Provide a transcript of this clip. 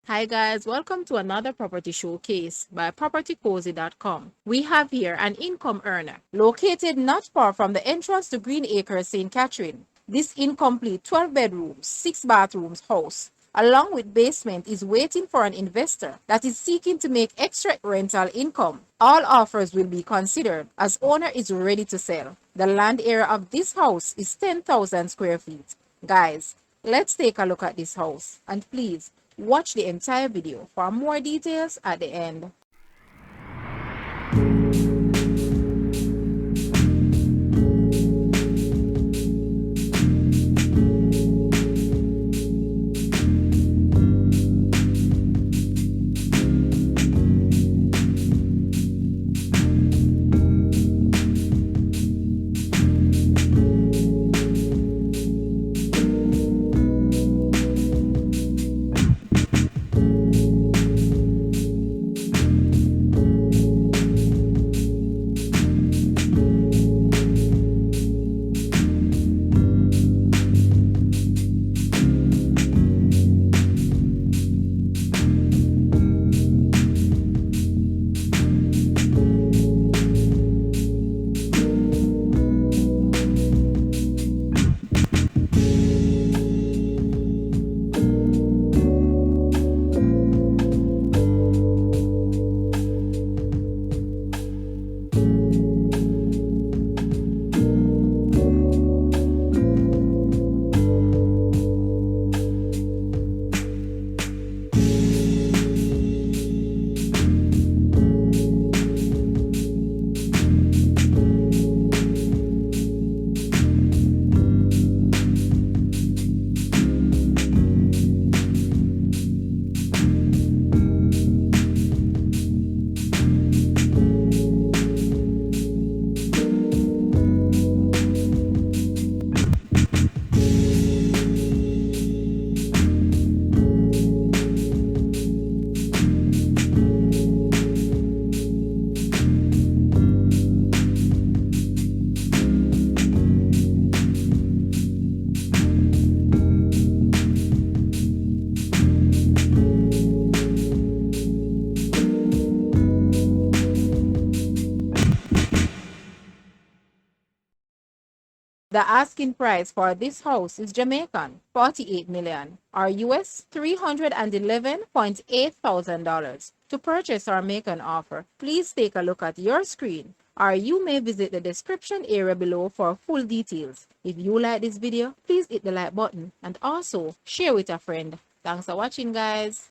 Hi guys, welcome to another property showcase by propertycozy.com. We have here an income earner located not far from the entrance to Green Acres, St. Catherine. This incomplete 12 bedrooms, 6 bathrooms house, along with basement, is waiting for an investor that is seeking to make extra rental income. All offers will be considered as owner is ready to sell. The land area of this house is 10,000 square feet. Guys, let's take a look at this house and please watch the entire video for more details at the end. The asking price for this house is Jamaican 48 million or US $311,800. To purchase or make an offer, please take a look at your screen or you may visit the description area below for full details. If you like this video, please hit the like button and also share with a friend. Thanks for watching guys.